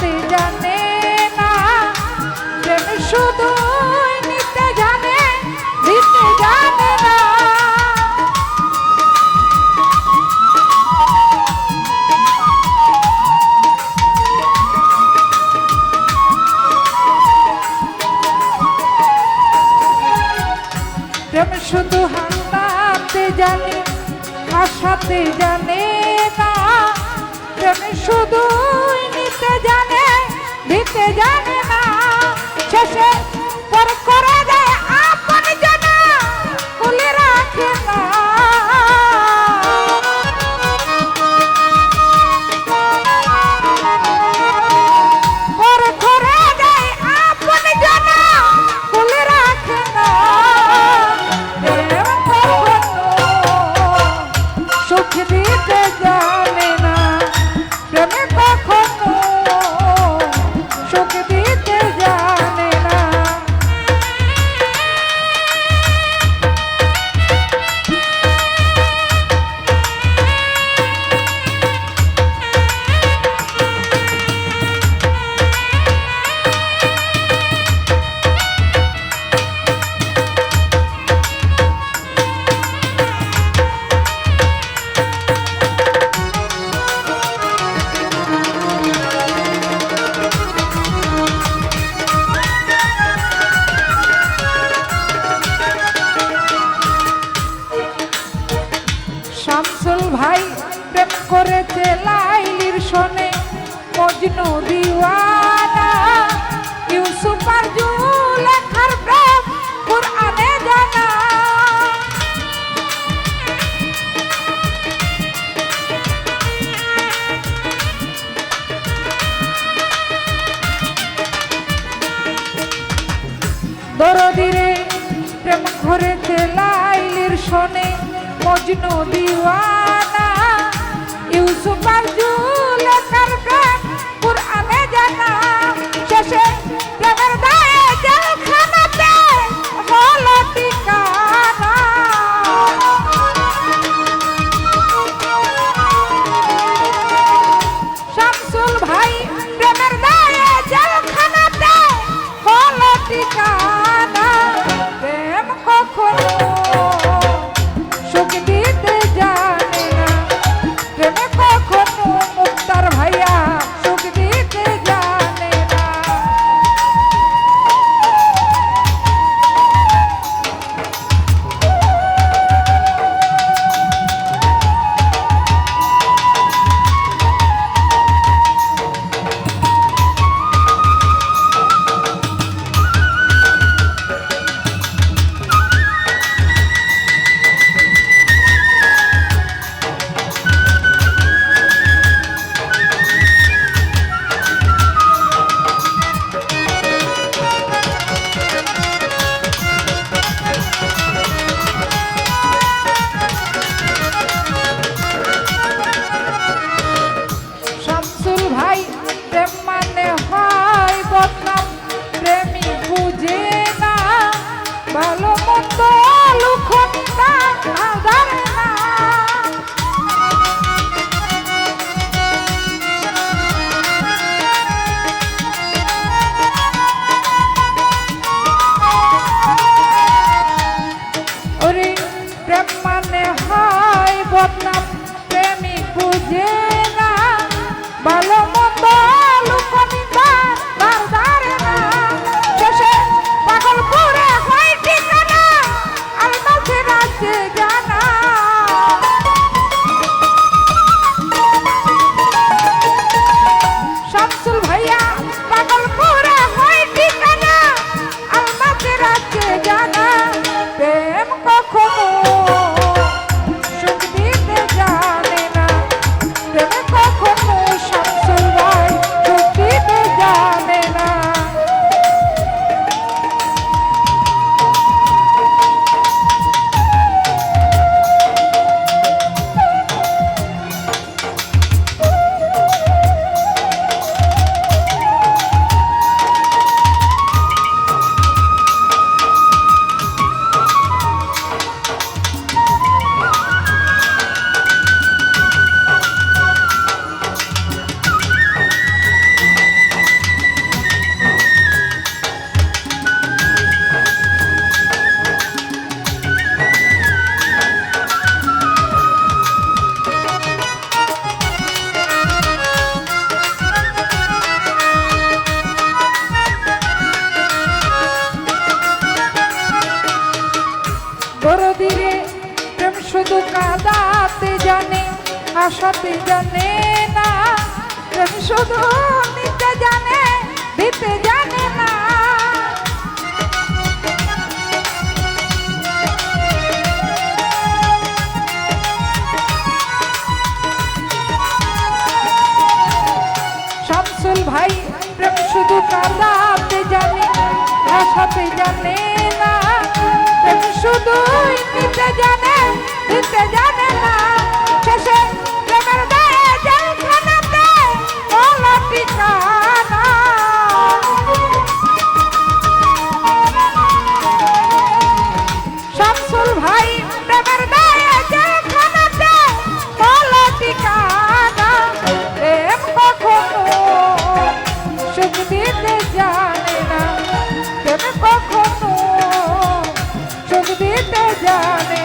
আশাতে জানে না প্রেম শুধু নিতে জানে দিতে জানে না। প্রেম শুধু হারাতে জানে আশাতে জানে না প্রেম শুধু নিতে জানে দিতে জানে না। শেষে পর করে দেয় আপন জানা খুলে রাখে না। পর করে দেয় আপন জানা খুলে রাখে না। সুখ দিতে জানে না প্রেমে কখনো সুখ দিতে জানে না। শামসুল ভাই প্রেম করেছে লাইলির শোনে মজনু দিওয়ানা। ইউসুফ আর জুলেখার প্রেম কুরআনে জানা। দরদিরে প্রেম করেছে লাইলির শোনে মজনু দিওয়ানা। ইউসুফ আর জুলেখার প্রেম কুরআনে জানা। শেষে প্রেমের দায়ে জেলখানাতে হলো ঠিকানা। শামসুল ভাই প্রেমের দায়ে জেলখানাতে হলো ঠিকানা। প্রেম কখনো সুখ দিতে জানে না প্রেমে কখনো মুক্ত আশাতে জানে না, প্রেম শুধু নিতে জানে, দিতে জানে না। শামসুল ভাই প্রেম শুধু কাঁদাতে জানে, ভাসাতে জানে না, প্রেম শুধু নিতে জানে, দিতে জানে না। শেষে প্রেমের গায়ে জেলখানাতে হলো ঠিকানা। শামসুল ভাই প্রেমের গায়ে জেলখানাতে হলো ঠিকানা। প্রেম কখনো সুখ দিতে জানে না, প্রেম কখনো সুখ দিতে জানে